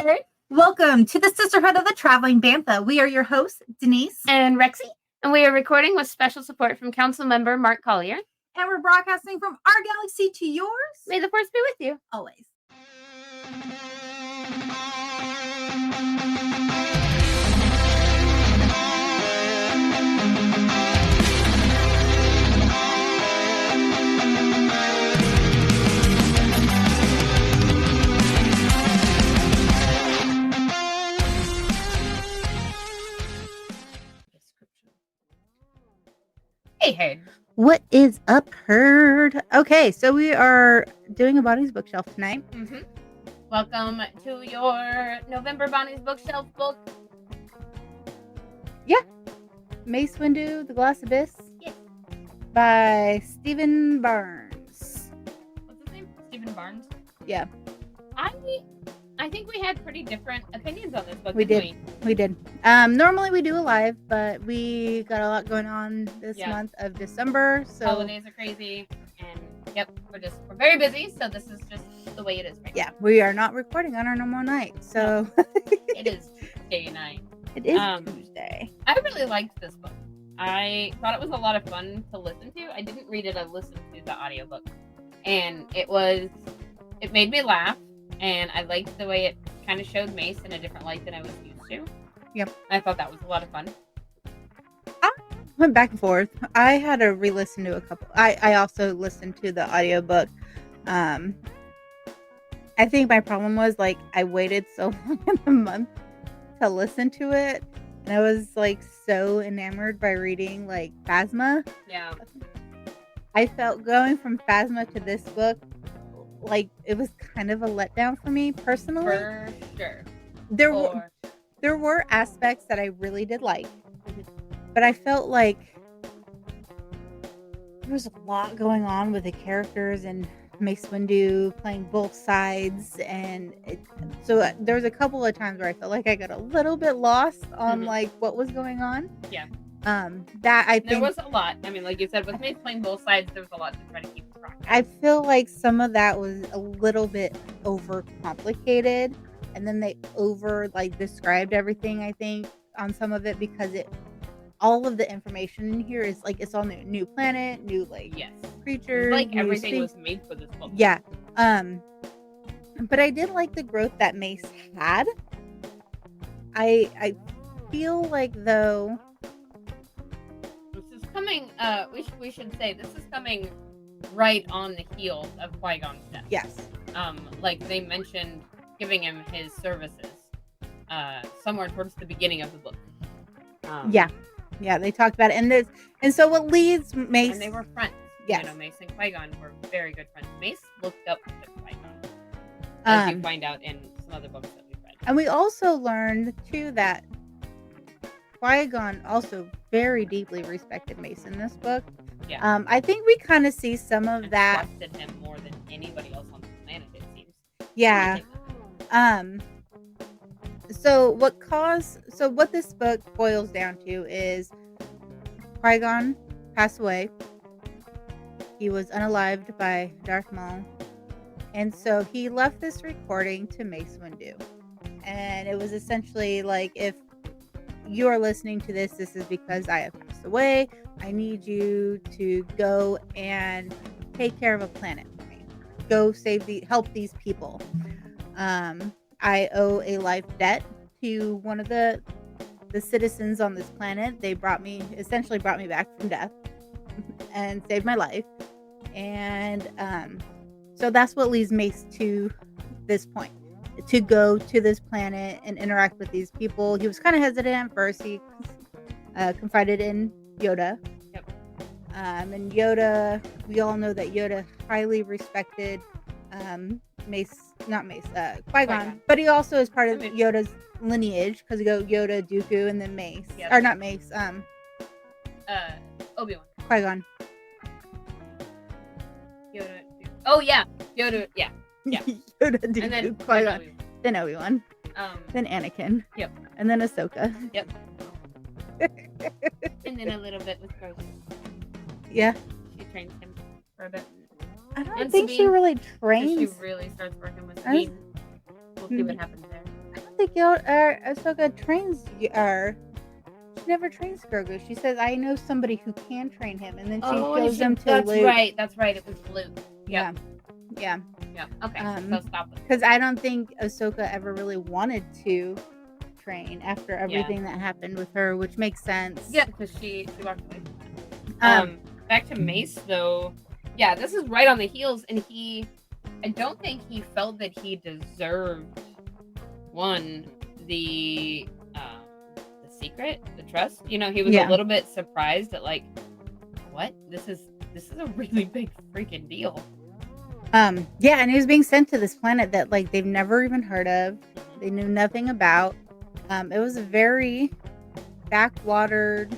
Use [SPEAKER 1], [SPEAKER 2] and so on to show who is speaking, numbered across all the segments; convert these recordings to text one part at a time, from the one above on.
[SPEAKER 1] there. Welcome to the Sisterhood of the Traveling Bantha. We are your hosts, Denise
[SPEAKER 2] and Rexy, and we are recording with special support from Council Member Mark Collier.
[SPEAKER 1] And we're broadcasting from our galaxy to yours.
[SPEAKER 2] May the Force be with you.
[SPEAKER 1] Always.
[SPEAKER 2] Hey, Herd.
[SPEAKER 1] What is up, Herd? Okay, so we are doing a Bonnie's Bookshelf tonight.
[SPEAKER 2] Mm-hmm. Welcome to your November Bonnie's Bookshelf book.
[SPEAKER 1] Yeah. Mace Windu, The Glass Abyss.
[SPEAKER 2] Yeah.
[SPEAKER 1] By Stephen Barnes.
[SPEAKER 2] What's his name? Stephen Barnes?
[SPEAKER 1] Yeah.
[SPEAKER 2] I think we had pretty different opinions on this book.
[SPEAKER 1] We did. Normally we do a live, but we got a lot going on this month of December. So
[SPEAKER 2] holidays are crazy, and we're very busy. So this is just the way it is right now.
[SPEAKER 1] Yeah, we are not recording on our normal night. So
[SPEAKER 2] it is Tuesday night.
[SPEAKER 1] It is Tuesday.
[SPEAKER 2] I really liked this book. I thought it was a lot of fun to listen to. I didn't read it. I listened to the audiobook, and it made me laugh. And I liked the way it kind of showed Mace in a different light than I was used to.
[SPEAKER 1] Yep.
[SPEAKER 2] I thought that was a lot of fun.
[SPEAKER 1] I went back and forth. I had to re-listen to a couple. I also listened to the audiobook. I think my problem was, I waited so long in the month to listen to it. And I was, so enamored by reading, Phasma.
[SPEAKER 2] Yeah.
[SPEAKER 1] I felt going from Phasma to this book, it was kind of a letdown for me personally.
[SPEAKER 2] For sure.
[SPEAKER 1] There were aspects that I really did like, but I felt like there was a lot going on with the characters and Mace Windu playing both sides, and so there was a couple of times where I felt like I got a little bit lost on what was going on.
[SPEAKER 2] Yeah.
[SPEAKER 1] That I think
[SPEAKER 2] there was a lot. I mean, like you said, with Mace playing both sides, there was a lot to try to keep track of.
[SPEAKER 1] I feel like some of that was a little bit overcomplicated, and then they described everything, I think, on some of it, because all of the information in here is it's all new planet, new creatures,
[SPEAKER 2] everything was made for this book.
[SPEAKER 1] Yeah. But I did like the growth that Mace had. I feel like, though,
[SPEAKER 2] coming, we should say this is coming right on the heels of Qui-Gon's death.
[SPEAKER 1] Yes.
[SPEAKER 2] They mentioned giving him his services somewhere towards the beginning of the book.
[SPEAKER 1] Yeah, they talked about it, and so what leads Mace,
[SPEAKER 2] and they were friends.
[SPEAKER 1] Yes.
[SPEAKER 2] Mace and Qui-Gon were very good friends. Mace looked up to Qui-Gon, as you find out in some other books that we've read.
[SPEAKER 1] And we also learned too that Qui-Gon also very deeply respected Mace in this book.
[SPEAKER 2] Yeah.
[SPEAKER 1] I think we kind of see some of that.
[SPEAKER 2] Trusted him more than anybody else on the planet, it seems.
[SPEAKER 1] Yeah. So what this book boils down to is Qui-Gon passed away. He was unalived by Darth Maul. And so he left this recording to Mace Windu. And it was essentially if you are listening to this is because I have passed away. I need you to go and take care of a planet for me. Go help these people. I owe a life debt to one of the citizens on this planet. They essentially brought me back from death and saved my life. And so that's what leads Mace to this point, to go to this planet and interact with these people. He was kind of hesitant at first. He confided in Yoda.
[SPEAKER 2] Yep.
[SPEAKER 1] And Yoda, we all know that Yoda highly respected Qui-Gon, but he also is part of Yoda's lineage, because you go Yoda, Dooku, and then Mace. Yep. Or not Mace,
[SPEAKER 2] Obi-Wan.
[SPEAKER 1] Qui-Gon.
[SPEAKER 2] Yoda. Oh yeah, Yoda. Yeah.
[SPEAKER 1] Yoda, Dooku,
[SPEAKER 2] and then
[SPEAKER 1] Qui-Gon, then Obi-Wan, then Anakin.
[SPEAKER 2] Yep.
[SPEAKER 1] And then Ahsoka.
[SPEAKER 2] Yep. And then a little bit with Grogu.
[SPEAKER 1] Yeah.
[SPEAKER 2] She trains him for a bit.
[SPEAKER 1] I don't think she really trains.
[SPEAKER 2] She really starts working with Sabine. We'll see what happens there.
[SPEAKER 1] don't think Ahsoka trains she never trains Grogu. She says, "I know somebody who can train him," and then she shows them to
[SPEAKER 2] that's
[SPEAKER 1] Luke.
[SPEAKER 2] right. That's right. It was Luke.
[SPEAKER 1] Yeah.
[SPEAKER 2] Yeah. Okay. So stop it.
[SPEAKER 1] Because I don't think Ahsoka ever really wanted to train after everything that happened with her, which makes sense.
[SPEAKER 2] Yeah, because she walked away from that. Back to Mace though. Yeah, this is right on the heels, and I don't think he felt that he deserved the secret, the trust. You know, he was a little bit surprised at like, what? This is a really big freaking deal.
[SPEAKER 1] Yeah, and he was being sent to this planet that like they've never even heard of. They knew nothing about. It was a very backwatered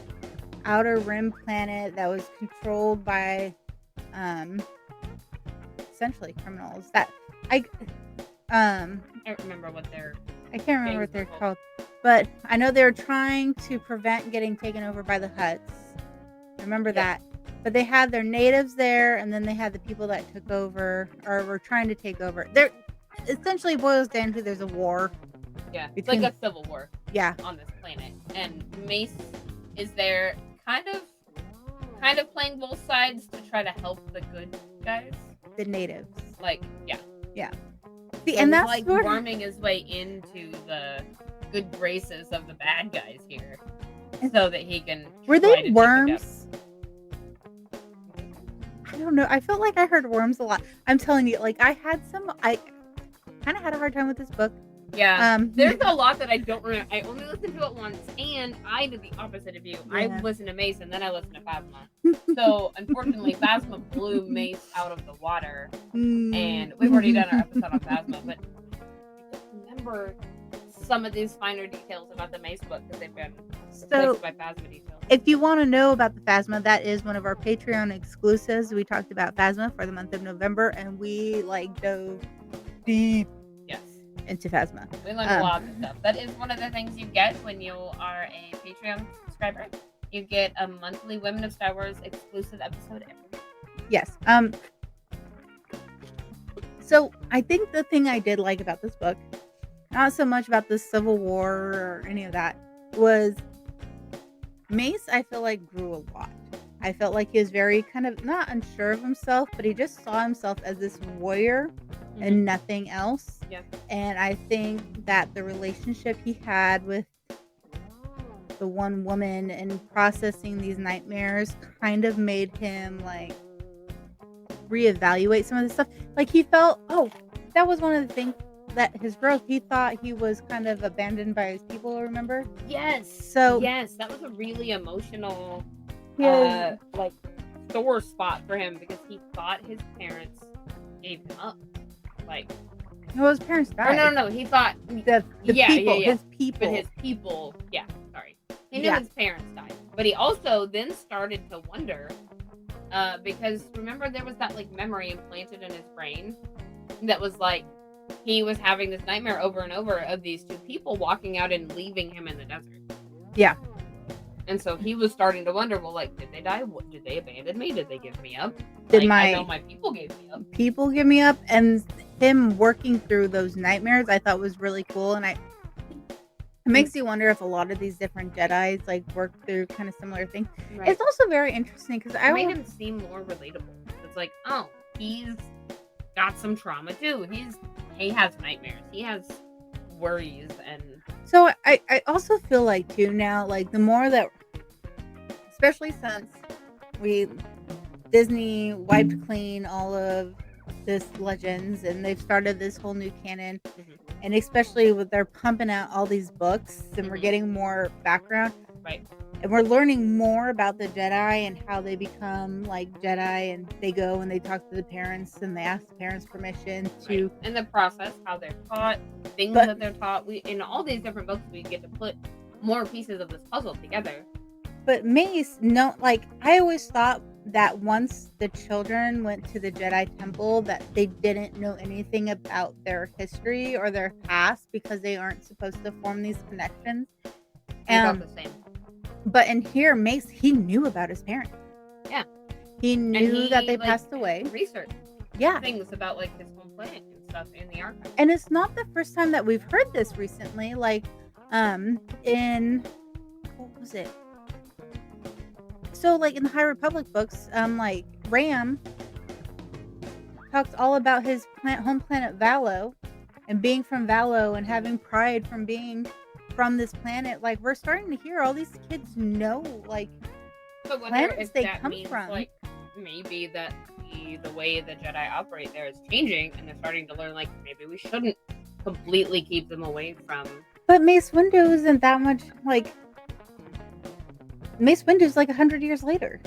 [SPEAKER 1] outer rim planet that was controlled by essentially criminals. That I
[SPEAKER 2] don't remember what they're
[SPEAKER 1] called, but I know they were trying to prevent getting taken over by the Hutts. I remember that. But they had their natives there, and then they had the people that took over or were trying to take over. There essentially boils down to there's a war.
[SPEAKER 2] Yeah, it's like a civil war.
[SPEAKER 1] Yeah,
[SPEAKER 2] on this planet, and Mace is there, kind of playing both sides to try to help the good guys,
[SPEAKER 1] the natives.
[SPEAKER 2] Like,
[SPEAKER 1] yeah. See, and that's
[SPEAKER 2] like worming his way into the good graces of the bad guys here, so that he can.
[SPEAKER 1] Were they worms? I don't know. I felt like I heard worms a lot. I'm telling you, like I kind of had a hard time with this book.
[SPEAKER 2] Yeah. There's a lot that I don't remember. I only listened to it once, and I did the opposite of you. Yeah. I listened to Mace, and then I listened to Phasma. So, unfortunately, Phasma blew Mace out of the water, and we've already done our episode on Phasma, but I don't remember some of these finer details about the Mace book because they've been replaced by Phasma details.
[SPEAKER 1] If you want to know about the Phasma, that is one of our Patreon exclusives. We talked about Phasma for the month of November, and we dove deep into Phasma.
[SPEAKER 2] We learned a lot of stuff. That is one of the things you get when you are a Patreon subscriber. You get a monthly Women of Star Wars exclusive episode every week.
[SPEAKER 1] Yes. So I think the thing I did like about this book, not so much about the Civil War or any of that, was Mace, I feel like, grew a lot. I felt like he was very kind of not unsure of himself, but he just saw himself as this warrior and nothing else.
[SPEAKER 2] Yeah.
[SPEAKER 1] And I think that the relationship he had with the one woman and processing these nightmares kind of made him like reevaluate some of the stuff. Like he felt, that was one of the things that his growth, he thought he was kind of abandoned by his people, remember?
[SPEAKER 2] Yes.
[SPEAKER 1] So
[SPEAKER 2] yes, that was a really emotional sore spot for him because he thought his parents gave him up.
[SPEAKER 1] No, his parents died.
[SPEAKER 2] No. He thought
[SPEAKER 1] the people, his people.
[SPEAKER 2] But his people, sorry. He knew his parents died. But he also then started to wonder, because remember there was that memory implanted in his brain that was he was having this nightmare over and over of these two people walking out and leaving him in the desert.
[SPEAKER 1] Yeah.
[SPEAKER 2] And so he was starting to wonder, well, did they die? Did they abandon me? Did they give me up? I know my people gave me up.
[SPEAKER 1] People give me up, and him working through those nightmares, I thought was really cool. And it makes you wonder if a lot of these different Jedis work through kind of similar things. Right. It's also very interesting because I
[SPEAKER 2] made him seem more relatable. It's he's got some trauma too. He has nightmares. He has worries and.
[SPEAKER 1] So I also feel too now, the more that, especially since Disney wiped clean all of this Legends and they've started this whole new canon, and especially with they're pumping out all these books and we're getting more background,
[SPEAKER 2] right?
[SPEAKER 1] And we're learning more about the Jedi and how they become Jedi, and they go and they talk to the parents and they ask the parents permission to
[SPEAKER 2] in the process how they're taught, things that they're taught. In all these different books we get to put more pieces of this puzzle together.
[SPEAKER 1] But Mace, I always thought that once the children went to the Jedi Temple that they didn't know anything about their history or their past because they aren't supposed to form these connections.
[SPEAKER 2] And the same.
[SPEAKER 1] But in here, Mace, he knew about his parents.
[SPEAKER 2] Yeah.
[SPEAKER 1] He knew that they passed away.
[SPEAKER 2] Research.
[SPEAKER 1] Yeah.
[SPEAKER 2] Things about his home planet and stuff in the archive.
[SPEAKER 1] And it's not the first time that we've heard this recently. Like, in what was it? So, like in the High Republic books, like Ram talks all about his home planet Valo, and being from Valo and having pride from being from this planet. Like, we're starting to hear all these kids know, like,
[SPEAKER 2] So whether
[SPEAKER 1] planets
[SPEAKER 2] if
[SPEAKER 1] they
[SPEAKER 2] that
[SPEAKER 1] come
[SPEAKER 2] means
[SPEAKER 1] from.
[SPEAKER 2] like maybe that the way the Jedi operate there is changing, and they're starting to learn like maybe we shouldn't completely keep them away from.
[SPEAKER 1] But Mace Windu isn't that much like. Mace Windu's like 100 years later.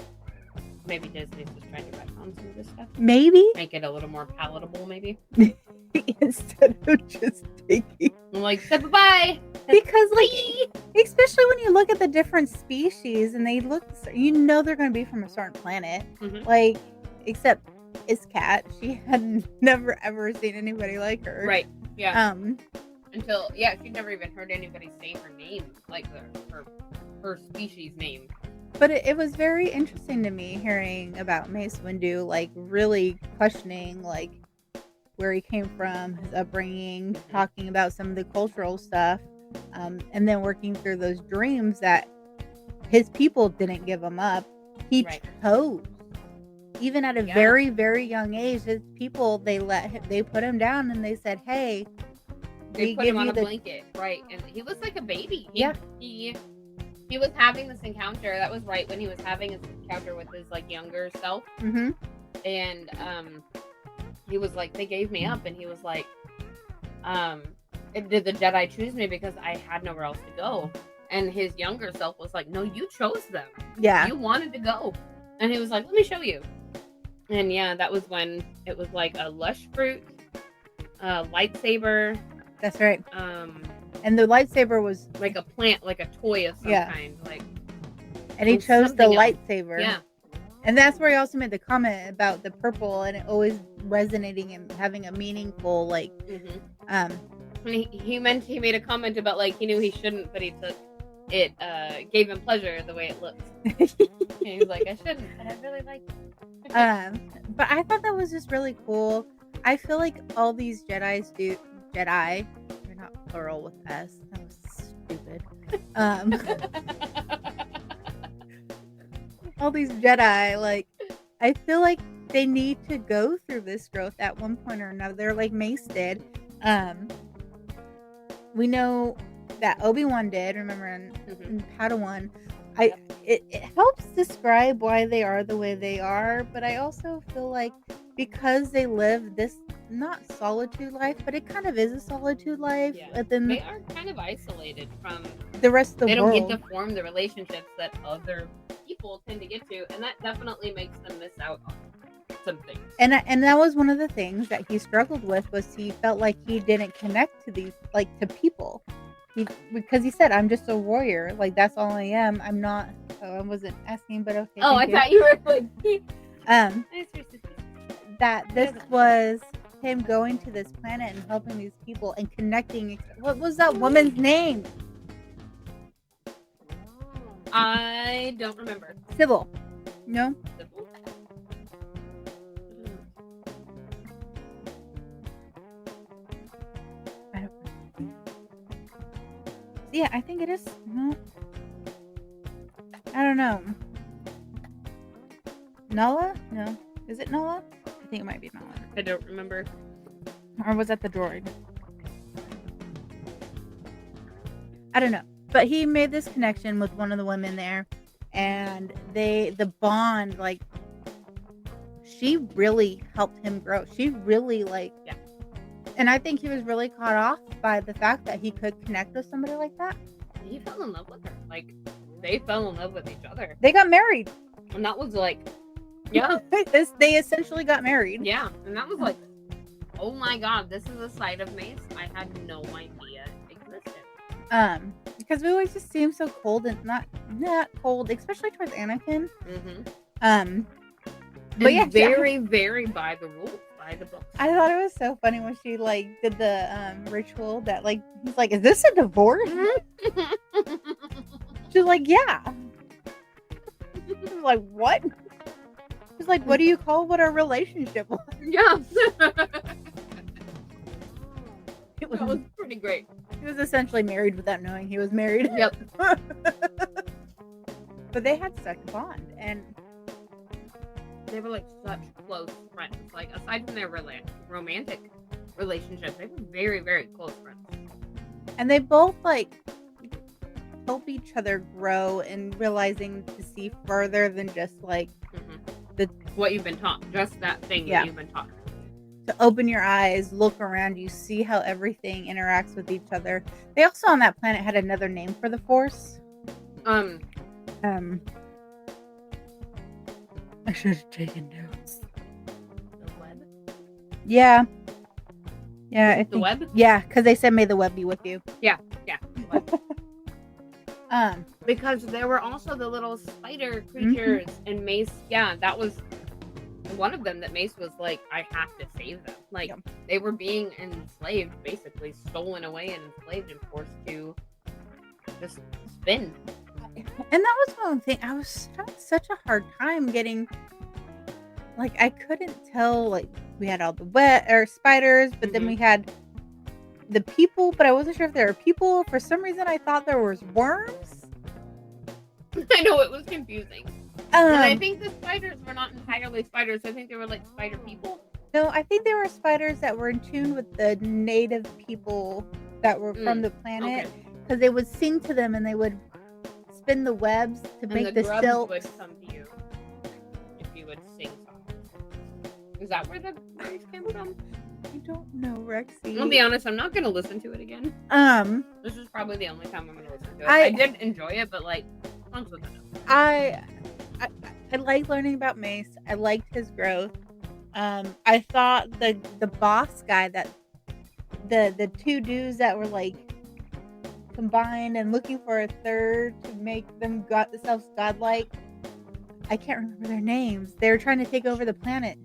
[SPEAKER 2] Maybe Disney's just trying to retcon some of this stuff,
[SPEAKER 1] Maybe.
[SPEAKER 2] make it a little more palatable. Maybe
[SPEAKER 1] Instead of just taking.
[SPEAKER 2] I'm like, say bye.
[SPEAKER 1] Because, like, especially when you look at the different species and they look, you know, they're going to be from a certain planet.
[SPEAKER 2] Mhm.
[SPEAKER 1] Like, except Cat, she had never ever seen anybody like her.
[SPEAKER 2] Right. Yeah.
[SPEAKER 1] Until
[SPEAKER 2] she'd never even heard anybody say her name, like her species name.
[SPEAKER 1] But it was very interesting to me hearing about Mace Windu, like, really questioning, like, where he came from, his upbringing, talking about some of the cultural stuff, and then working through those dreams that his people didn't give him up. He chose, even at a very, very young age, his people, they put him down and they said, "Hey,
[SPEAKER 2] they put him on a blanket," right? And he was like a baby. He was having this encounter. That was right when he was having his encounter with his like younger self.
[SPEAKER 1] Mm-hmm.
[SPEAKER 2] And he was like, they gave me up, and he was like, did the Jedi choose me because I had nowhere else to go? And his younger self was like, no, you chose them.
[SPEAKER 1] Yeah.
[SPEAKER 2] You wanted to go. And he was like, let me show you. And yeah, that was when it was like a lush fruit, lightsaber.
[SPEAKER 1] That's right. And the lightsaber was
[SPEAKER 2] like a plant, like a toy of some kind. Like,
[SPEAKER 1] and he chose the lightsaber.
[SPEAKER 2] Yeah.
[SPEAKER 1] And that's where he also made the comment about the purple and it always resonating and having a meaningful, like,
[SPEAKER 2] when he made a comment about, like, he knew he shouldn't, but he took it, gave him pleasure the way it looked. And he was like, I shouldn't, but I really like it.
[SPEAKER 1] But I thought that was just really cool. I feel like all these Jedi, they're not plural with S. That was stupid. All these Jedi, like, I feel like they need to go through this growth at one point or another, like Mace did. We know that Obi-Wan did, remember, in Padawan. It helps describe why they are the way they are, but I also feel like because they live this, not solitude life, but it kind of is a solitude life.
[SPEAKER 2] Yeah.
[SPEAKER 1] Then
[SPEAKER 2] they are kind of isolated from
[SPEAKER 1] the rest of the world.
[SPEAKER 2] They don't get to form the relationships that other people tend to get to, and that definitely makes them miss out on some things.
[SPEAKER 1] And that was one of the things that he struggled with, was he felt like he didn't connect to these, like, to people. Because he said, I'm just a warrior. Like, that's all I am. I'm not. Oh, I wasn't asking, but okay.
[SPEAKER 2] Oh, I thought you were like.
[SPEAKER 1] That this was him going to this planet and helping these people and connecting. What was that woman's name?
[SPEAKER 2] I don't remember.
[SPEAKER 1] Sybil. No?
[SPEAKER 2] Sybil?
[SPEAKER 1] I don't know. Yeah, I think it is. No. I don't know. Nala? No. Is it Nala? I think it might be Nala.
[SPEAKER 2] I don't remember.
[SPEAKER 1] Or was that the droid? I don't know. But he made this connection with one of the women there. And the bond, like, she really helped him grow. She really, like,
[SPEAKER 2] yeah.
[SPEAKER 1] And I think he was really caught off by the fact that he could connect with somebody like that.
[SPEAKER 2] He fell in love with her. Like, they fell in love with each other.
[SPEAKER 1] They got married.
[SPEAKER 2] And that was like, yeah.
[SPEAKER 1] They essentially got married.
[SPEAKER 2] Yeah. And that was like, oh my god, this is a side of Mace I had no idea existed.
[SPEAKER 1] Because we always just see him so cold and not cold, especially towards Anakin.
[SPEAKER 2] Mm-hmm.
[SPEAKER 1] But yeah,
[SPEAKER 2] very, very by the rules, by the book.
[SPEAKER 1] I thought it was so funny when she, like, did the ritual that, like, he's like, is this a divorce? She's like, yeah. She's like, what? She's like, what do you call what our relationship was?
[SPEAKER 2] Yeah.
[SPEAKER 1] It
[SPEAKER 2] That was pretty great.
[SPEAKER 1] he was essentially married without knowing he was married.
[SPEAKER 2] Yep.
[SPEAKER 1] But they had such a bond, and
[SPEAKER 2] They were like such close friends. Like aside from their romantic relationship, they were very, very close friends.
[SPEAKER 1] they both like help each other grow and realizing to see further than just like
[SPEAKER 2] What you've been taught, just that thing
[SPEAKER 1] Yeah.
[SPEAKER 2] that you've been taught.
[SPEAKER 1] to open your eyes, look around you, see how everything interacts with each other. They also on that planet had another name for the Force. I should have taken notes.
[SPEAKER 2] The web.
[SPEAKER 1] Yeah. Yeah, I think,
[SPEAKER 2] The web.
[SPEAKER 1] yeah, because they said, "May the web be with you."
[SPEAKER 2] Yeah. The web.
[SPEAKER 1] Um,
[SPEAKER 2] Because there were also the little spider creatures, and Mace. Yeah, that was one of them. That Mace was like, "I have to save them." Like
[SPEAKER 1] Yep.
[SPEAKER 2] they were being enslaved, basically stolen away and enslaved and forced to just spin.
[SPEAKER 1] and that was one thing. I was having such a hard time getting. Like I couldn't tell. Like we had all the spiders, but then we had the people. But I wasn't sure if there were people. For some reason, I thought there was worms.
[SPEAKER 2] I know it was confusing. And I think the spiders were not entirely spiders. I think they were like spider people.
[SPEAKER 1] No, I think there were spiders that were in tune with the native people that were from the planet, because they would sing to them and they would spin the webs to make the
[SPEAKER 2] grubs
[SPEAKER 1] silk.
[SPEAKER 2] would come to you if you would sing songs. Is that where the words came from?
[SPEAKER 1] I don't know, Rexy.
[SPEAKER 2] I'll be honest, I'm not gonna listen to it again. This is probably the only time I'm gonna listen to it. I did enjoy it, but like, songs with enough.
[SPEAKER 1] I like learning about Mace. I liked his growth. I thought the boss guy, that the two dudes that were like combined and looking for a third to make themselves godlike. I can't remember their names. They were trying to take over the planet.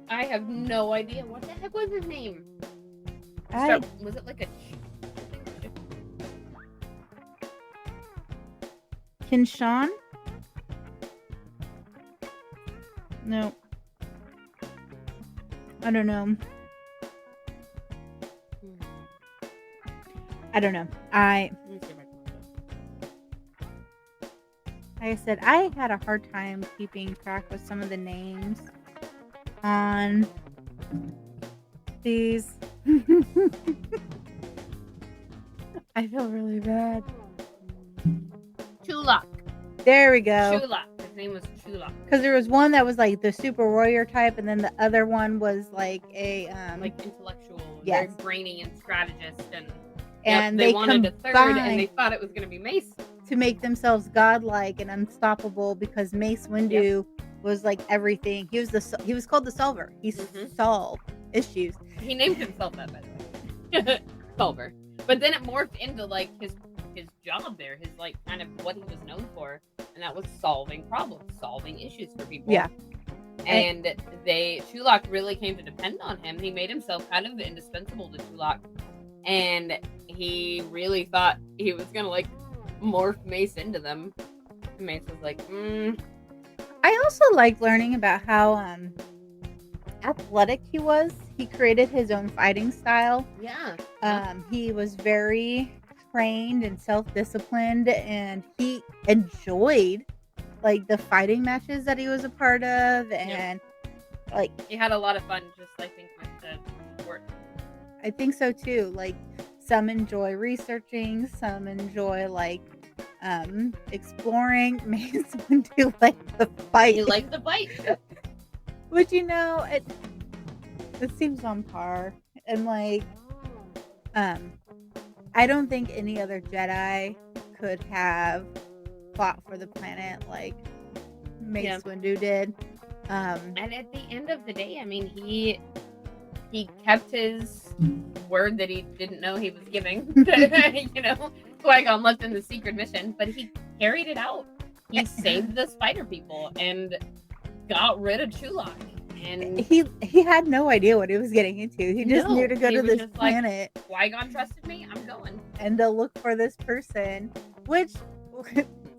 [SPEAKER 2] I have no idea. What the heck was his name? Was it like a
[SPEAKER 1] Kinshawn? No. I don't know. I don't know. Like I said, I had a hard time keeping track with some of the names on these. I feel really bad.
[SPEAKER 2] Chulak.
[SPEAKER 1] There we go.
[SPEAKER 2] Chulak. His name was Chulak.
[SPEAKER 1] Because there was one that was like the super warrior type, and then the other one was like a
[SPEAKER 2] like intellectual,
[SPEAKER 1] yes,
[SPEAKER 2] very brainy and strategist, and
[SPEAKER 1] they
[SPEAKER 2] wanted a third, and they thought it was going to be Mace
[SPEAKER 1] to make themselves godlike and unstoppable, because Mace Windu was like everything. He was called the Solver. He solved issues.
[SPEAKER 2] He named himself that, by the way. Solver. But then it morphed into like his job there, his like kind of what he was known for, and that was solving problems, solving issues for people.
[SPEAKER 1] Yeah.
[SPEAKER 2] And Chulak really came to depend on him. He made himself kind of indispensable to Chulak, and he really thought he was gonna like morph Mace into them. And Mace was like,
[SPEAKER 1] I also like learning about how athletic he was. He created his own fighting style.
[SPEAKER 2] Yeah.
[SPEAKER 1] He was very trained and self-disciplined, and he enjoyed like the fighting matches that he was a part of, and like
[SPEAKER 2] he had a lot of fun, just I think with the sport.
[SPEAKER 1] I think so too. Like some enjoy researching, some enjoy like exploring. Mace Windu like the fight.
[SPEAKER 2] You like the fight,
[SPEAKER 1] which it seems on par, and like I don't think any other Jedi could have fought for the planet like Mace Windu did.
[SPEAKER 2] And at the end of the day, I mean, he kept his word that he didn't know he was giving. Qui-Gon left in the secret mission, but he carried it out. He saved the spider people and got rid of Chulak. And
[SPEAKER 1] he had no idea what he was getting into. He just knew to go to this planet.
[SPEAKER 2] Like, Qui-Gon trusted me, I'm going.
[SPEAKER 1] And to look for this person.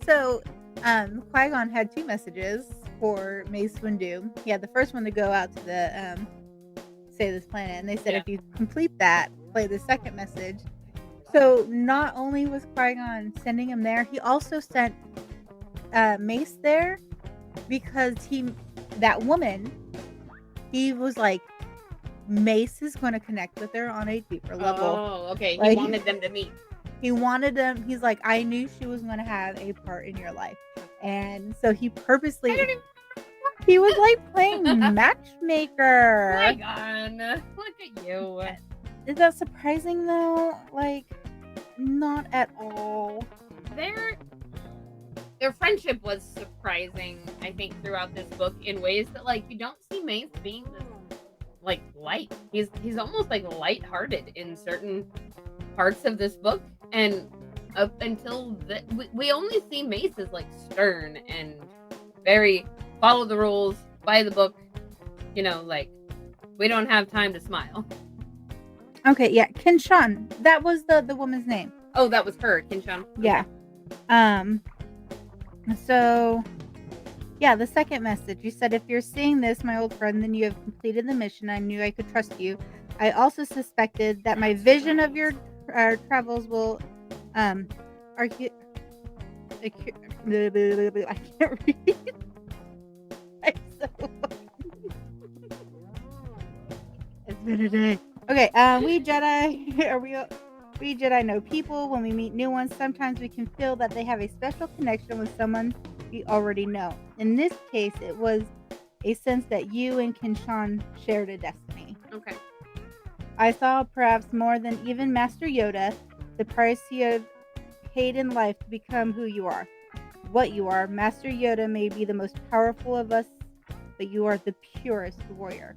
[SPEAKER 1] So Qui-Gon had two messages for Mace Windu. Yeah, the first one to go out to the save this planet, and they said
[SPEAKER 2] Yeah.
[SPEAKER 1] if you complete that, play the second message. So not only was Qui-Gon sending him there, he also sent Mace there because that woman, he was like, Mace is going to connect with her on a deeper level.
[SPEAKER 2] Oh, okay.
[SPEAKER 1] Like,
[SPEAKER 2] He wanted them to meet.
[SPEAKER 1] He wanted them. He's like, I knew she was going to have a part in your life, and so he purposely. He was like playing matchmaker.
[SPEAKER 2] My God, look at you.
[SPEAKER 1] Is that surprising though? Like, not at all.
[SPEAKER 2] Their friendship was surprising, I think, throughout this book in ways that, like, you don't see Mace being this, like, light. He's almost like lighthearted in certain parts of this book, and up until we only see Mace as like stern and very follow the rules, by the book. You know, like, we don't have time to smile.
[SPEAKER 1] Okay, yeah, Kinshan. That was the woman's name.
[SPEAKER 2] Oh, that was her, Kinshan.
[SPEAKER 1] Yeah. So, yeah, the second message. You said, if you're seeing this, my old friend, then you have completed the mission. I knew I could trust you. I also suspected that my vision of your travels will argue. I can't read. I'm so It's been a day. Okay, we Jedi know people. When we meet new ones, sometimes we can feel that they have a special connection with someone we already know. In this case, it was a sense that you and Kinshan shared a destiny.
[SPEAKER 2] Okay.
[SPEAKER 1] I saw, perhaps more than even Master Yoda, the price you have paid in life to become who you are. What you are. Master Yoda may be the most powerful of us, but you are the purest warrior.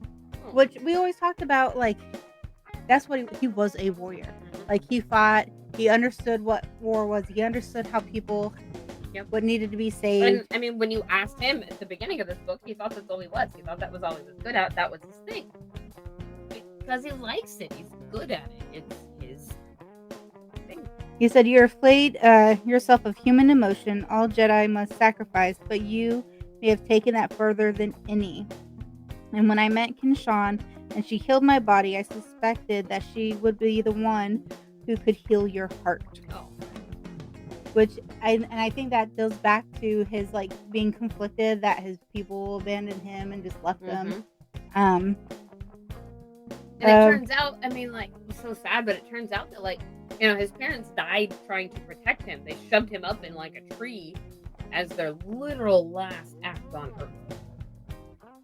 [SPEAKER 1] Which we always talked about, like, that's what he was, a warrior. Like, he fought, he understood what war was, he understood how people, what needed to be saved.
[SPEAKER 2] And, I mean, when you asked him at the beginning of this book, he thought that's all he was. He thought that was all he was good at. That was his thing. Because he likes it. He's good at it. It's his thing.
[SPEAKER 1] He said, you're afraid yourself of human emotion. All Jedi must sacrifice, but you may have taken that further than any. And when I met Kinshan and she healed my body, I suspected that she would be the one who could heal your heart.
[SPEAKER 2] Oh.
[SPEAKER 1] Which, I think that goes back to his, like, being conflicted that his people abandoned him and just left him.
[SPEAKER 2] And it turns out, I mean, like, it's so sad, but it turns out that, like, you know, his parents died trying to protect him. They shoved him up in, like, a tree as their literal last act on Earth.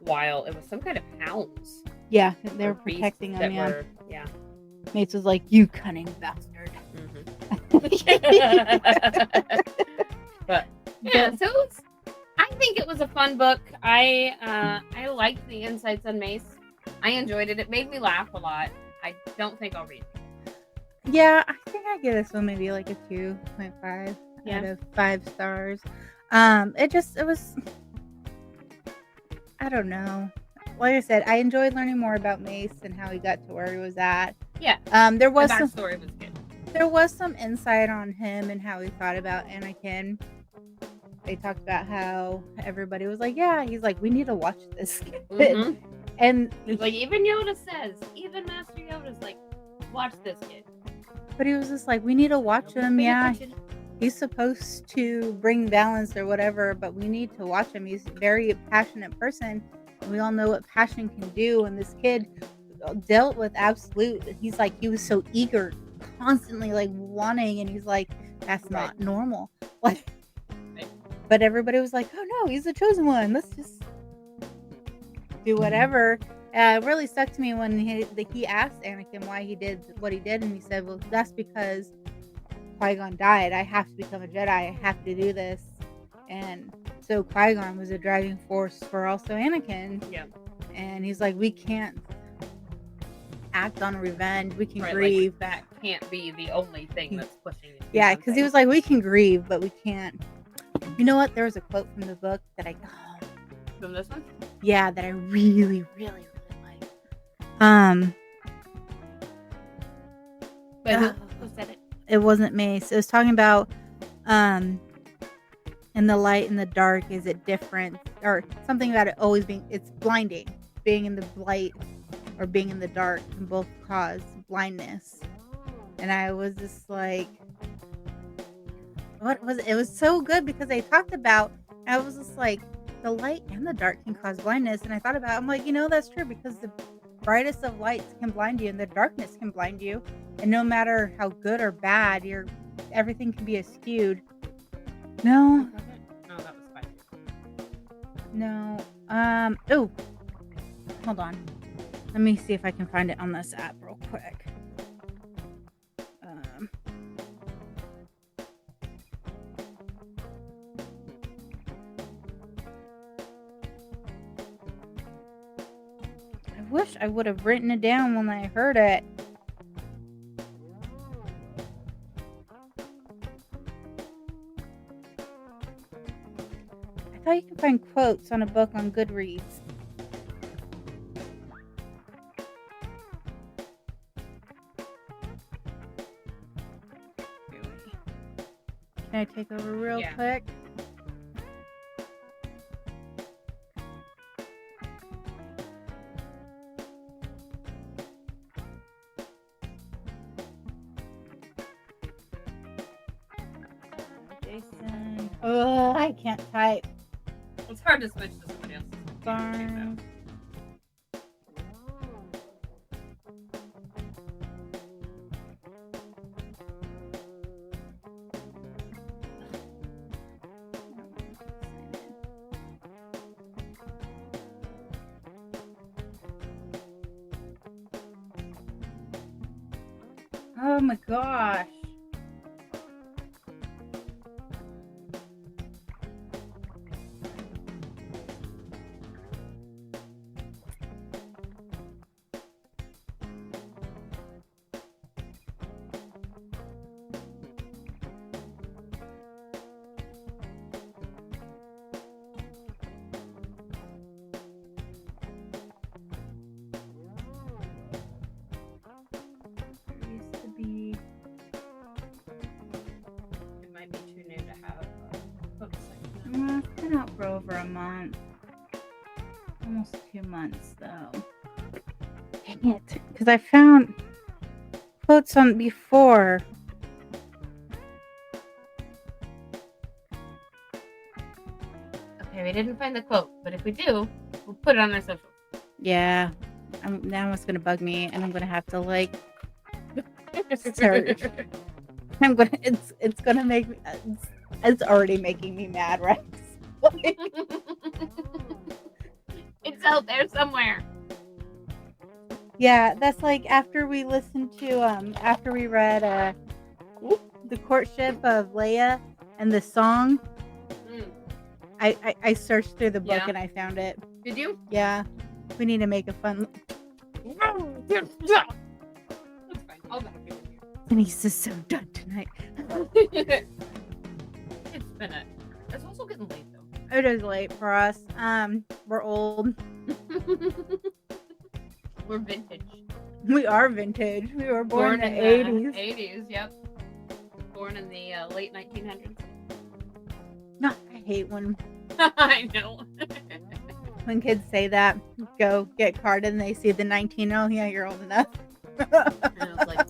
[SPEAKER 2] While it was some kind of hounds.
[SPEAKER 1] Yeah, they were protecting him,
[SPEAKER 2] yeah.
[SPEAKER 1] Mace was like, you cunning bastard.
[SPEAKER 2] But, yeah, so I think it was a fun book. I liked the insights on Mace. I enjoyed it. It made me laugh a lot. I don't think I'll read it.
[SPEAKER 1] Yeah, I think I give this one maybe like a 2.5 out of 5 stars. It was, I don't know. Like I said, I enjoyed learning more about Mace and how he got to where he was at.
[SPEAKER 2] Yeah.
[SPEAKER 1] There was
[SPEAKER 2] the backstory was good.
[SPEAKER 1] There was some insight on him and how he thought about Anakin. They talked about how everybody was like, yeah, he's like, we need to watch this kid. And
[SPEAKER 2] he's like, even Yoda says, even Master Yoda's like, watch this kid. But
[SPEAKER 1] he was just like, we need to watch him. Yeah. He's supposed to bring balance or whatever, but we need to watch him. He's a very passionate person. And we all know what passion can do. And this kid dealt with absolute. He's like, he was so eager, constantly like wanting. And he's like, that's not normal. Like, but everybody was like, oh no, he's the chosen one. Let's just do whatever. It really stuck to me when he asked Anakin why he did what he did. And he said, well, that's because Qui-Gon died. I have to become a Jedi. I have to do this. And so Qui-Gon was a driving force for also Anakin.
[SPEAKER 2] Yeah.
[SPEAKER 1] And he's like, we can't act on revenge. We can grieve.
[SPEAKER 2] Like, that can't be the only thing that's pushing it.
[SPEAKER 1] Yeah, because he was like, we can grieve, but we can't. You know what? There was a quote from the book that
[SPEAKER 2] from this one?
[SPEAKER 1] Yeah, that I really, really, really like.
[SPEAKER 2] But who said it?
[SPEAKER 1] It wasn't Mace. It was talking about in the light and the dark, is it different? Or something about it always being, it's blinding. Being in the light or being in the dark can both cause blindness. And I was just like, what was it? It was so good because they talked about, I was just like, the light and the dark can cause blindness. And I thought about it, I'm like, that's true, because the brightest of lights can blind you and the darkness can blind you. And no matter how good or bad, everything can be skewed. No.
[SPEAKER 2] No, that was fine.
[SPEAKER 1] No. Oh, hold on. Let me see if I can find it on this app real quick. I wish I would have written it down when I heard it. I thought you could find quotes on a book on Goodreads. Can I take over real quick? Jason. Oh, I can't type.
[SPEAKER 2] It's hard to switch to somebody else's.
[SPEAKER 1] Barnes. Oh my gosh. It's been out for over a month. Almost 2 months, though. Dang it. Because I found quotes on before.
[SPEAKER 2] Okay, we didn't find the quote, but if we do, we'll put it on our social.
[SPEAKER 1] Yeah. Now it's going to bug me, and I'm going to have to, search. It's going to make me... It's already making me mad, right?
[SPEAKER 2] It's out there somewhere.
[SPEAKER 1] Yeah, that's like after we listened to after we read the courtship of Leia and the song. I searched through the book and I found it.
[SPEAKER 2] Did you?
[SPEAKER 1] Yeah. We need to make a fun.
[SPEAKER 2] That's fine. I'll back you.
[SPEAKER 1] Denise is so done tonight.
[SPEAKER 2] It's also getting late though.
[SPEAKER 1] It is late for us. We're old.
[SPEAKER 2] We're vintage.
[SPEAKER 1] We are vintage. We were born in the 80s.
[SPEAKER 2] 80s, yep. Born in the late 1900s.
[SPEAKER 1] No, I hate when
[SPEAKER 2] I know.
[SPEAKER 1] when kids say that. Go get carded and they see the 19. Oh yeah, you're old enough.
[SPEAKER 2] And I was like,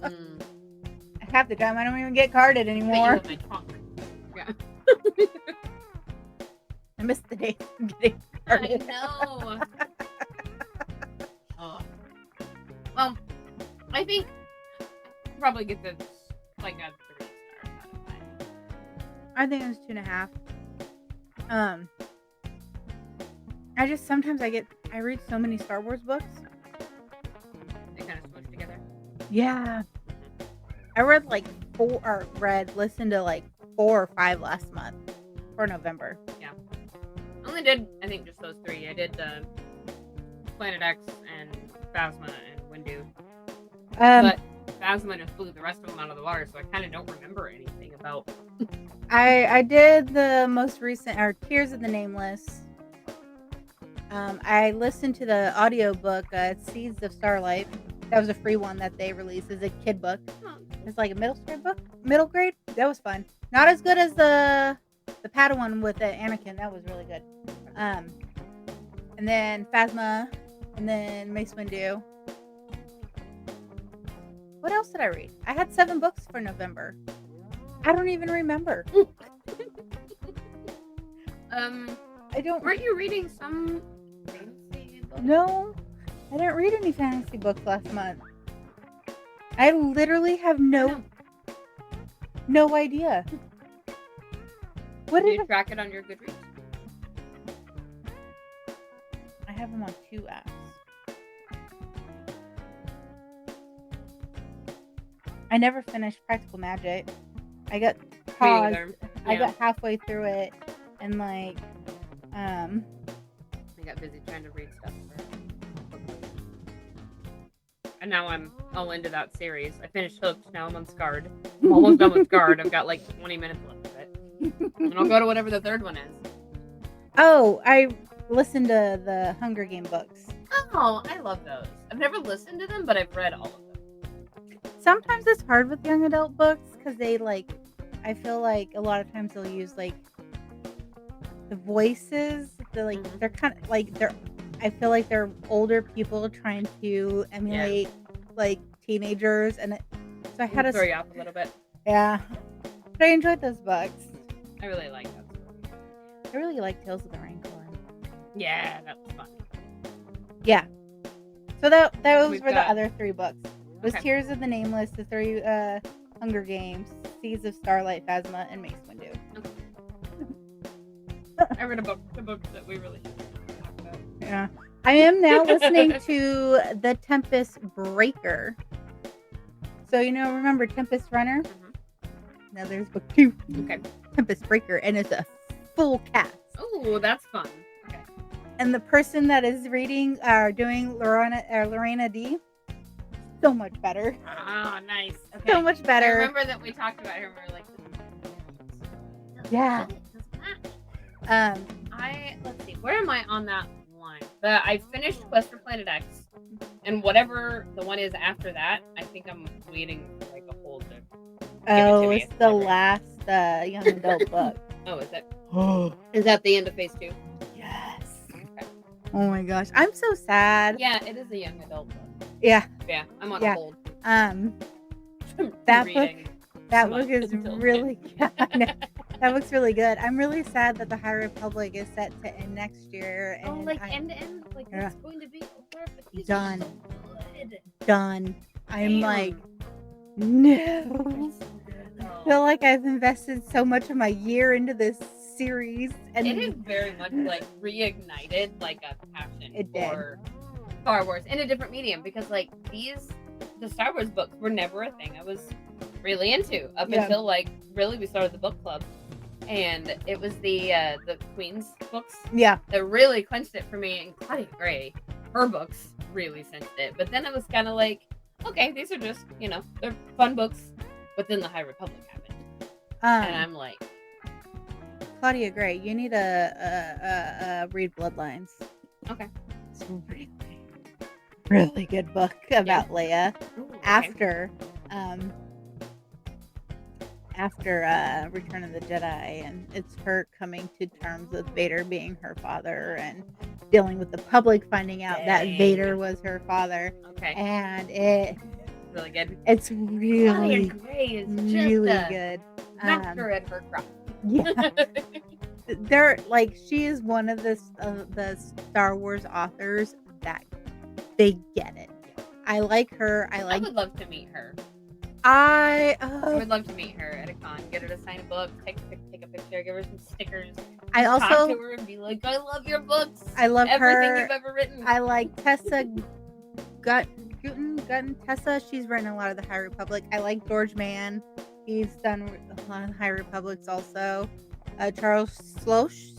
[SPEAKER 1] Half the time I don't even get carded anymore.
[SPEAKER 2] My trunk. Yeah.
[SPEAKER 1] I miss the days of getting carded.
[SPEAKER 2] I know. Oh. Well, I think I'll probably get this like a 3 stars out of 5.
[SPEAKER 1] I think it was 2.5. I just sometimes I read so many Star Wars books.
[SPEAKER 2] They kind of smush together.
[SPEAKER 1] Yeah. I read listened to like 4 or 5 last month for November.
[SPEAKER 2] Yeah. I only did, I think, just those 3. I did Planet X and Phasma and Windu. But Phasma just blew the rest of them out of the water, so I kind of don't remember anything about.
[SPEAKER 1] I did the most recent, or Tears of the Nameless. I listened to the audiobook, Seeds of Starlight. That was a free one that they released as a kid book. It's like a middle grade book. Middle grade. That was fun. Not as good as the the Padawan with the Anakin. That was really good. And then Phasma, and then Mace Windu. What else did I read? I had 7 books for November. I don't even remember. I don't.
[SPEAKER 2] Weren't you reading some fantasy book?
[SPEAKER 1] No, I didn't read any fantasy books last month. I literally have no idea. What
[SPEAKER 2] Did
[SPEAKER 1] did
[SPEAKER 2] you track it on your Goodreads?
[SPEAKER 1] I have them on 2 apps. I never finished Practical Magic. I got paused. I got halfway through it, and like,
[SPEAKER 2] I got busy trying to read stuff for BookClub. And now I'm all into that series. I finished Hooked. Now I'm on Scarred. I'm almost done with Scarred. I've got like 20 minutes left of it, and I'll go to whatever the third one is.
[SPEAKER 1] Oh, I listened to the Hunger Game books.
[SPEAKER 2] Oh, I love those. I've never listened to them, but I've read all of them.
[SPEAKER 1] Sometimes it's hard with young adult books because they like. I feel like a lot of times they'll use like the voices. They're like they're kind of like they're. I feel like they're older people trying to emulate like teenagers, and so I had to
[SPEAKER 2] throw you off a little bit.
[SPEAKER 1] Yeah, but I enjoyed those books.
[SPEAKER 2] I really like that story.
[SPEAKER 1] I really like Tales of the Rancor.
[SPEAKER 2] Yeah, that was fun.
[SPEAKER 1] Yeah, so those
[SPEAKER 2] We've
[SPEAKER 1] were the
[SPEAKER 2] got-
[SPEAKER 1] other 3 books. It was
[SPEAKER 2] Okay.
[SPEAKER 1] Tears of the Nameless, the 3 Hunger Games, Seeds of Starlight, Phasma, and Mace Windu.
[SPEAKER 2] I read the book that we really should talk about.
[SPEAKER 1] Yeah. I am now listening to The Tempest Breaker. So, remember Tempest Runner? Now there's book 2.
[SPEAKER 2] Okay.
[SPEAKER 1] Tempest Breaker, and it's a full cast.
[SPEAKER 2] Oh, that's fun. Okay.
[SPEAKER 1] And the person that is reading doing Lorena D, so much better.
[SPEAKER 2] Oh, nice. Okay.
[SPEAKER 1] So much
[SPEAKER 2] I
[SPEAKER 1] better.
[SPEAKER 2] remember that we talked about her and we were like,
[SPEAKER 1] Yeah.
[SPEAKER 2] Let's see, where am I on that line? I finished Quest for Planet X, and whatever the one is after that, I think I'm waiting for like a hold to.
[SPEAKER 1] Oh,
[SPEAKER 2] me.
[SPEAKER 1] it's the last young adult book.
[SPEAKER 2] Oh, is it? Is that the end of phase 2?
[SPEAKER 1] Yes.
[SPEAKER 2] Okay.
[SPEAKER 1] Oh my gosh, I'm so sad.
[SPEAKER 2] Yeah, it is a young adult book.
[SPEAKER 1] Yeah.
[SPEAKER 2] Yeah, I'm on
[SPEAKER 1] Yeah.
[SPEAKER 2] hold.
[SPEAKER 1] That
[SPEAKER 2] Reading
[SPEAKER 1] that
[SPEAKER 2] smut
[SPEAKER 1] book is
[SPEAKER 2] until
[SPEAKER 1] really
[SPEAKER 2] then.
[SPEAKER 1] that book's really good. I'm really sad that the High Republic is set to end next year. And
[SPEAKER 2] Oh, like end to end, like
[SPEAKER 1] Yeah.
[SPEAKER 2] it's going to be over. But these
[SPEAKER 1] Done.
[SPEAKER 2] are so good.
[SPEAKER 1] done. I'm
[SPEAKER 2] Damn.
[SPEAKER 1] like, no.
[SPEAKER 2] They're so good,
[SPEAKER 1] I
[SPEAKER 2] though.
[SPEAKER 1] feel like I've invested so much of my year into this series, and
[SPEAKER 2] It is very much like reignited like a passion
[SPEAKER 1] It did.
[SPEAKER 2] for Star Wars in a different medium, because like the Star Wars books were never a thing I was really into up
[SPEAKER 1] Yeah.
[SPEAKER 2] until like really we started the book club, and it was the Queen's books
[SPEAKER 1] yeah,
[SPEAKER 2] that really clinched it for me, and Claudia Gray, her books really cinched it. But then it was kind of like, okay, these are just they're fun books, but then the High Republic happened, and I'm like,
[SPEAKER 1] Claudia Gray, you need a read Bloodlines.
[SPEAKER 2] okay.
[SPEAKER 1] It's a really good book about Leia
[SPEAKER 2] Ooh, okay.
[SPEAKER 1] after Return of the Jedi, and it's her coming to terms with Vader being her father and dealing with the public finding out that
[SPEAKER 2] Dang.
[SPEAKER 1] Vader was her father,
[SPEAKER 2] Okay.
[SPEAKER 1] and
[SPEAKER 2] Really good.
[SPEAKER 1] it's
[SPEAKER 2] Claudia
[SPEAKER 1] really
[SPEAKER 2] Gray is just
[SPEAKER 1] really
[SPEAKER 2] a
[SPEAKER 1] good.
[SPEAKER 2] master at her craft.
[SPEAKER 1] Yeah. They're like, she is one of the Star Wars authors that they get it. I like her.
[SPEAKER 2] I would love to meet her.
[SPEAKER 1] I
[SPEAKER 2] would love to meet her at a con. Get her to sign a book, take a picture, give her some stickers.
[SPEAKER 1] I
[SPEAKER 2] talk
[SPEAKER 1] also
[SPEAKER 2] to her and be like, I love your books.
[SPEAKER 1] I love
[SPEAKER 2] everything
[SPEAKER 1] her.
[SPEAKER 2] you've ever written.
[SPEAKER 1] I like Tessa Gutton. Tessa, she's written a lot of the High Republic. I like George Mann. He's done a lot of the High Republics also. Charles Slosh,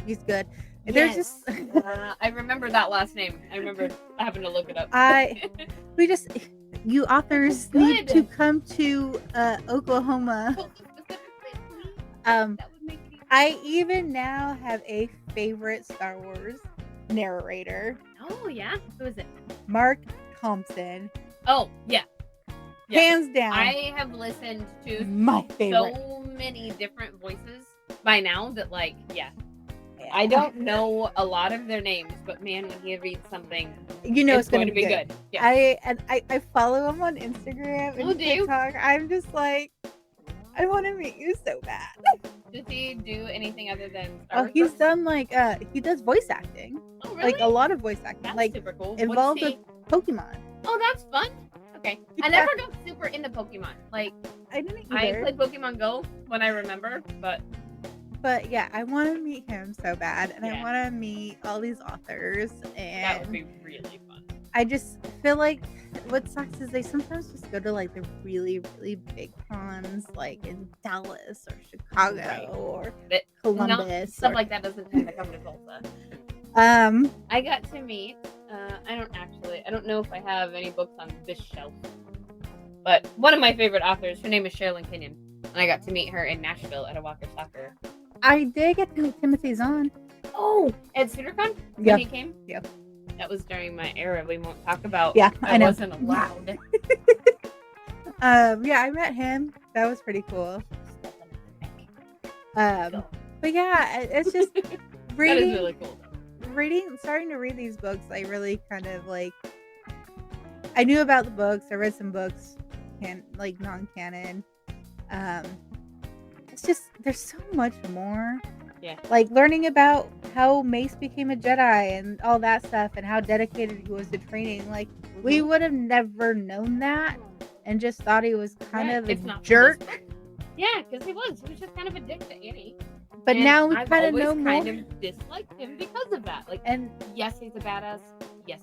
[SPEAKER 1] he's good. There's
[SPEAKER 2] Yes.
[SPEAKER 1] just
[SPEAKER 2] I remember that last name. I remember having to look it up.
[SPEAKER 1] you authors
[SPEAKER 2] Good.
[SPEAKER 1] need to come to Oklahoma.
[SPEAKER 2] That would make it easy.
[SPEAKER 1] I even now have a favorite Star Wars narrator,
[SPEAKER 2] Oh yeah, who is it?
[SPEAKER 1] Mark Thompson.
[SPEAKER 2] Oh yeah. Yeah.
[SPEAKER 1] Hands down,
[SPEAKER 2] I have listened to
[SPEAKER 1] my favorite.
[SPEAKER 2] so many different voices by now that, like, yeah. I don't know a lot of their names, but man, when he reads something,
[SPEAKER 1] You know
[SPEAKER 2] it's going to be good. Yeah.
[SPEAKER 1] I follow him on Instagram
[SPEAKER 2] Oh,
[SPEAKER 1] and
[SPEAKER 2] do you?
[SPEAKER 1] TikTok. I'm just like, I want to meet you so bad.
[SPEAKER 2] Does he do anything other than Star
[SPEAKER 1] Oh,
[SPEAKER 2] Wars
[SPEAKER 1] he's
[SPEAKER 2] books?
[SPEAKER 1] done like he does voice acting,
[SPEAKER 2] Oh, really?
[SPEAKER 1] like a lot of voice acting,
[SPEAKER 2] That's
[SPEAKER 1] like
[SPEAKER 2] super cool.
[SPEAKER 1] involved
[SPEAKER 2] What's
[SPEAKER 1] with
[SPEAKER 2] he?
[SPEAKER 1] Pokemon.
[SPEAKER 2] Oh, that's fun. Okay. I
[SPEAKER 1] Yeah.
[SPEAKER 2] never got super into Pokemon. Like,
[SPEAKER 1] I didn't
[SPEAKER 2] I
[SPEAKER 1] either.
[SPEAKER 2] played Pokemon Go when I remember, but
[SPEAKER 1] yeah, I want to meet him so bad, and I
[SPEAKER 2] Yeah.
[SPEAKER 1] want to meet all these authors,
[SPEAKER 2] that would
[SPEAKER 1] and
[SPEAKER 2] be really fun.
[SPEAKER 1] I just feel like what sucks is they sometimes just go to like the really, really big cons, like in Dallas or Chicago
[SPEAKER 2] Right.
[SPEAKER 1] or
[SPEAKER 2] That-
[SPEAKER 1] Columbus.
[SPEAKER 2] Stuff
[SPEAKER 1] or,
[SPEAKER 2] like that doesn't tend to come to Tulsa. I got to meet, I don't know if I have any books on this shelf, but one of my favorite authors, her name is Sherilyn Kenyon, and I got to meet her in Nashville at a Walker Soccer.
[SPEAKER 1] I did get to meet Timothy Zahn.
[SPEAKER 2] Oh, at CedarCon when
[SPEAKER 1] Yep.
[SPEAKER 2] he came?
[SPEAKER 1] Yep.
[SPEAKER 2] That was during my era we won't talk about.
[SPEAKER 1] Yeah, I know.
[SPEAKER 2] Wasn't allowed.
[SPEAKER 1] Yeah, I met him. That was pretty cool. But yeah, it's just
[SPEAKER 2] That is
[SPEAKER 1] reading,
[SPEAKER 2] really cool.
[SPEAKER 1] starting to read these books. I really kind of like. I knew about the books. I read some books, like non-canon. It's just there's so much more.
[SPEAKER 2] Yeah.
[SPEAKER 1] Like learning about how Mace became a Jedi and all that stuff, and how dedicated he was to training. Like we would have never known that, and just thought he was kind of a jerk.
[SPEAKER 2] Yeah, because he was just kind of a dick to Annie.
[SPEAKER 1] But
[SPEAKER 2] and
[SPEAKER 1] now we
[SPEAKER 2] I've
[SPEAKER 1] kind of
[SPEAKER 2] always
[SPEAKER 1] know more.
[SPEAKER 2] kind of disliked him because of that. Like,
[SPEAKER 1] And
[SPEAKER 2] yes, he's a badass. Yes.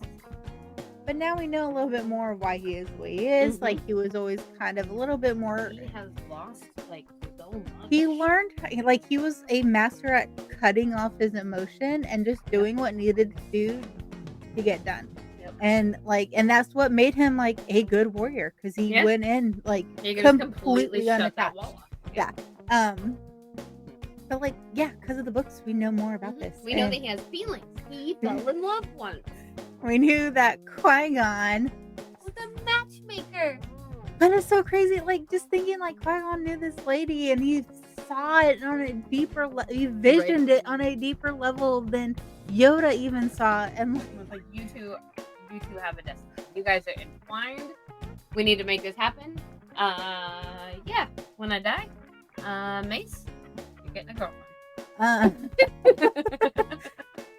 [SPEAKER 1] but now we know a little bit more why he is the way he is. Like he was always kind of a little bit more.
[SPEAKER 2] He has lost like so much.
[SPEAKER 1] He learned, like he was a master at cutting off his emotion and just doing what needed to do to get done.
[SPEAKER 2] Yep.
[SPEAKER 1] And that's what made him like a good warrior, because he went in like completely
[SPEAKER 2] shut that
[SPEAKER 1] unattached.
[SPEAKER 2] wall off.
[SPEAKER 1] Yeah. But like, yeah, because of the books, we know more about this.
[SPEAKER 2] We know that he has feelings. He fell in love once.
[SPEAKER 1] We knew that Qui-Gon
[SPEAKER 2] was a matchmaker.
[SPEAKER 1] But it's so crazy, like just thinking like Qui-Gon knew this lady and he saw it on a deeper he visioned it on a deeper level than Yoda even saw. And
[SPEAKER 2] like, you two have a destiny. You guys are entwined. We need to make this happen. Yeah. When I die, Mace, you're getting a girlfriend.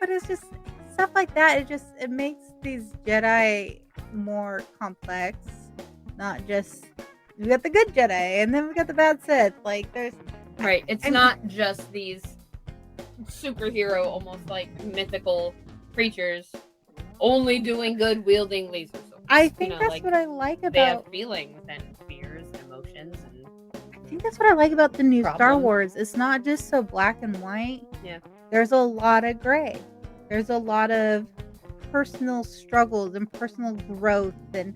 [SPEAKER 1] But it's just stuff like that. It makes these Jedi more complex. Not just we got the good Jedi and then we got the bad Sith. Like there's
[SPEAKER 2] right. It's not just these superhero, almost like mythical creatures only doing good, wielding laser swords.
[SPEAKER 1] I think that's like, what I like about.
[SPEAKER 2] They have feelings and fears, and emotions, and
[SPEAKER 1] I think that's what I like about the new Star Wars. It's not just so black and white.
[SPEAKER 2] Yeah.
[SPEAKER 1] There's a lot of gray. There's a lot of personal struggles and personal growth and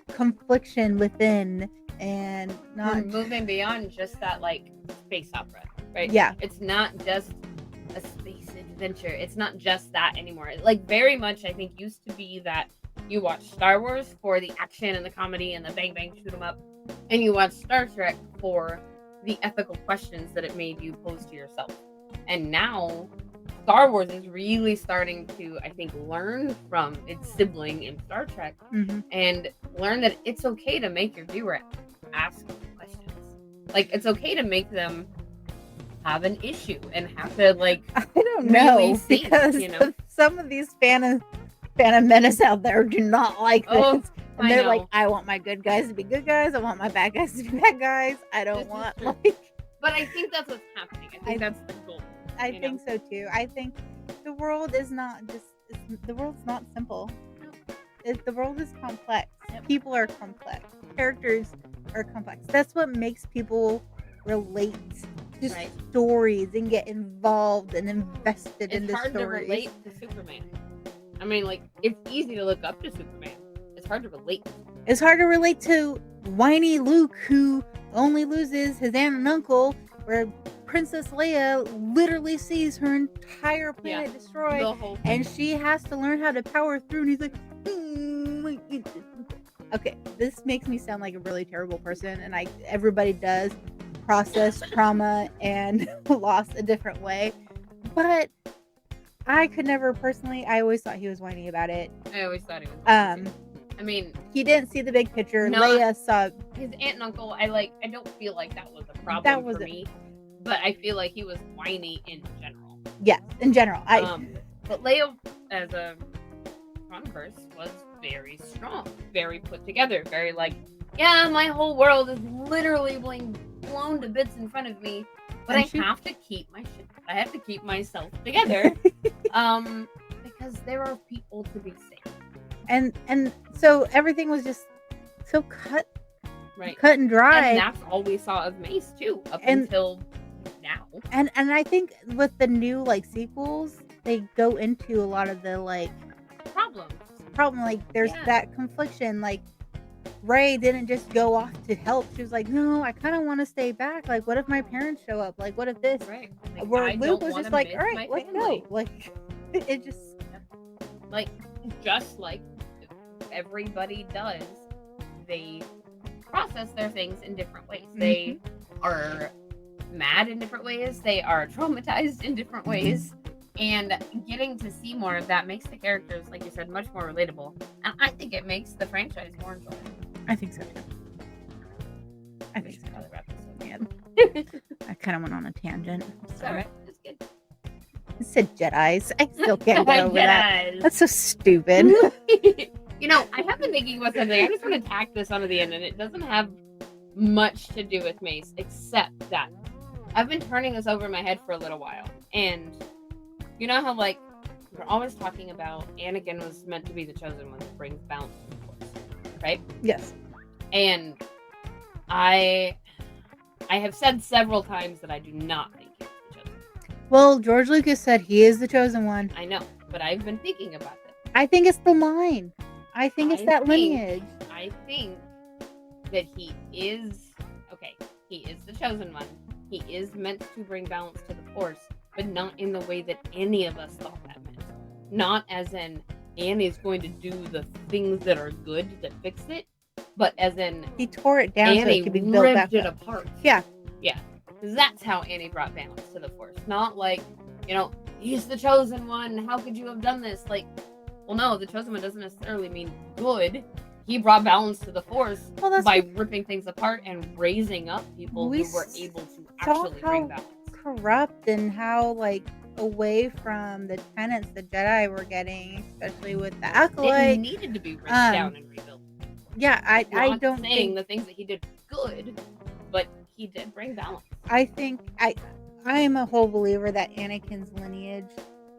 [SPEAKER 1] confliction within, and not
[SPEAKER 2] we're moving beyond just that like space opera, right?
[SPEAKER 1] Yeah.
[SPEAKER 2] It's not just a space adventure. It's not just that anymore. Like very much I think used to be that you watch Star Wars for the action and the comedy and the bang bang shoot 'em up, and you watch Star Trek for the ethical questions that it made you pose to yourself. And now Star Wars is really starting to, I think, learn from its sibling in Star Trek and learn that it's okay to make your viewer ask questions. Like, it's okay to make them have an issue and have to, like,
[SPEAKER 1] I don't know,
[SPEAKER 2] really see,
[SPEAKER 1] because some of these Phantom Menace out there do not like this. And they're like, I want my good guys to be good guys. I want my bad guys to be bad guys. I don't want, like...
[SPEAKER 2] But I think that's what's happening. I think that's the goal.
[SPEAKER 1] I think so too. I think the world is not just the world's not simple. The world is complex. People are complex. Characters are complex. That's what makes people relate to stories and get involved and invested in the stories. It's hard to
[SPEAKER 2] relate to Superman. I mean, like, it's easy to look up to Superman. It's hard to relate.
[SPEAKER 1] It's hard to relate to whiny Luke, who only loses his aunt and uncle, where Princess Leia literally sees her entire planet destroyed, and she has to learn how to power through, and he's like, okay, this makes me sound like a really terrible person, and everybody does, process trauma and loss a different way. But I could never personally. I always thought he was whiny about it.
[SPEAKER 2] I always thought he was. I mean,
[SPEAKER 1] he didn't see the big picture.
[SPEAKER 2] No,
[SPEAKER 1] Leia saw
[SPEAKER 2] his aunt and uncle. I don't feel like that was a problem for me, but I feel like he was whiny in general.
[SPEAKER 1] Yes, in general.
[SPEAKER 2] But Leia, as a converse, was very strong, very put together, very like, yeah, my whole world is literally being blown to bits in front of me, but I have to keep my shit. I have to keep myself together, because there are people to be saved.
[SPEAKER 1] And so everything was just so cut and dry.
[SPEAKER 2] And that's all we saw of Mace too, until now.
[SPEAKER 1] And I think with the new like sequels, they go into a lot of the like problem. Like there's that confliction. Like Rey didn't just go off to help. She was like, no, I kind of want to stay back. Like, what if my parents show up? Like, what if this?
[SPEAKER 2] Right.
[SPEAKER 1] Where Luke was just like, all right, let's go. Like, it just
[SPEAKER 2] like everybody does, they process their things in different ways. Mm-hmm. They are mad in different ways. They are traumatized in different ways. And getting to see more of that makes the characters, like you said, much more relatable. And I think it makes the franchise more enjoyable.
[SPEAKER 1] I think so too. I think so. Wrap this up, man. I kind of went on a tangent.
[SPEAKER 2] It's all right. It's good.
[SPEAKER 1] It said Jedis. I still can't get over that. That's so stupid.
[SPEAKER 2] You know, I have been thinking about something. I just want to tack this onto the end, and it doesn't have much to do with Mace, except that I've been turning this over in my head for a little while. And you know how, like, we're always talking about Anakin was meant to be the chosen one that brings balance to the Force, right?
[SPEAKER 1] Yes.
[SPEAKER 2] And I have said several times that I do not think he was the chosen one.
[SPEAKER 1] Well, George Lucas said he is the chosen one.
[SPEAKER 2] I know, but I've been thinking about this.
[SPEAKER 1] I think it's the line. I think it's that lineage.
[SPEAKER 2] I think that he is the chosen one. He is meant to bring balance to the Force, but not in the way that any of us thought that meant. Not as in Annie's going to do the things that are good that fix it, but as in
[SPEAKER 1] he tore it down
[SPEAKER 2] Annie
[SPEAKER 1] so it could be built back
[SPEAKER 2] ripped it
[SPEAKER 1] up.
[SPEAKER 2] apart.
[SPEAKER 1] Yeah.
[SPEAKER 2] That's how Annie brought balance to the Force. Not like, he's the chosen one. How could you have done this? Like, well, no, the chosen one doesn't necessarily mean good. He brought balance to the Force by ripping things apart and raising up people who were able to actually bring balance.
[SPEAKER 1] Corrupt and how away from the tenets the Jedi were getting, especially with the acolyte.
[SPEAKER 2] It needed to be ripped down and rebuilt.
[SPEAKER 1] Yeah, I don't think
[SPEAKER 2] the things that he did good, but he did bring balance.
[SPEAKER 1] I think I am a whole believer that Anakin's lineage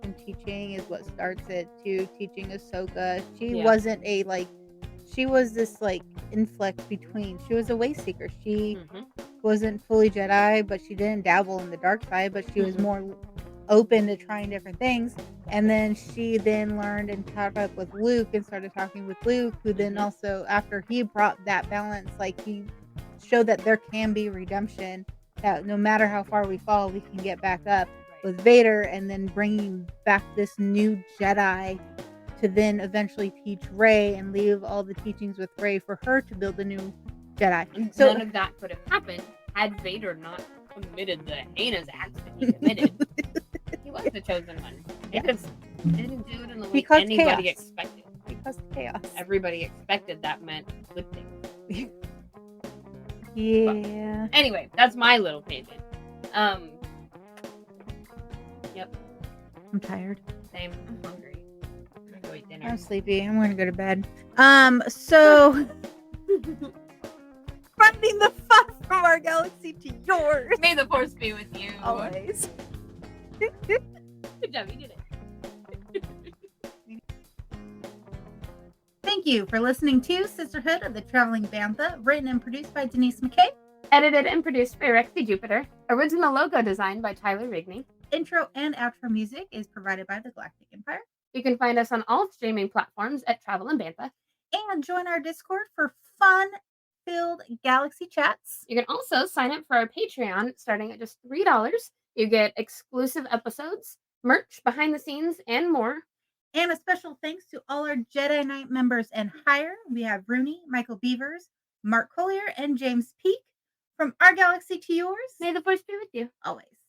[SPEAKER 1] and teaching is what starts it to teaching Ahsoka. She wasn't she was this influx between. She was a way seeker. She wasn't fully Jedi, but she didn't dabble in the dark side, but she was more open to trying different things. And then she learned and caught up with Luke and started talking with Luke, who then also, after he brought that balance, he showed that there can be redemption, that no matter how far we fall, we can get back up with Vader, and then bringing back this new Jedi to then eventually teach Rey and leave all the teachings with Rey for her to build a new Jedi.
[SPEAKER 2] So none of that could have happened had Vader not committed the heinous acts that he committed. He was the chosen one. He just didn't do it in the way anybody expected.
[SPEAKER 1] Because chaos.
[SPEAKER 2] Everybody expected that meant good things.
[SPEAKER 1] Yeah.
[SPEAKER 2] But anyway, that's my little tangent. Yep.
[SPEAKER 1] I'm tired.
[SPEAKER 2] Same. I'm hungry. I'm gonna go eat dinner.
[SPEAKER 1] I'm sleepy. I'm gonna go to bed. So running the fun from our galaxy to yours.
[SPEAKER 2] May the Force be with you.
[SPEAKER 1] Always.
[SPEAKER 2] Good job, you did it.
[SPEAKER 1] Thank you for listening to Sisterhood of the Traveling Bantha, written and produced by Denise McKay.
[SPEAKER 2] Edited and produced by Rexy Jupiter. Original logo designed by Tyler Rigney.
[SPEAKER 1] Intro and outro music is provided by the Galactic Empire.
[SPEAKER 2] You can find us on all streaming platforms at Travel and Bantha.
[SPEAKER 1] And join our Discord for fun-filled galaxy chats.
[SPEAKER 2] You can also sign up for our Patreon starting at just $3. You get exclusive episodes, merch, behind the scenes, and more.
[SPEAKER 1] And a special thanks to all our Jedi Knight members and higher. We have Rooney, Michael Beavers, Mark Collier, and James Peak. From our galaxy to yours,
[SPEAKER 2] May the force be with you.
[SPEAKER 1] always.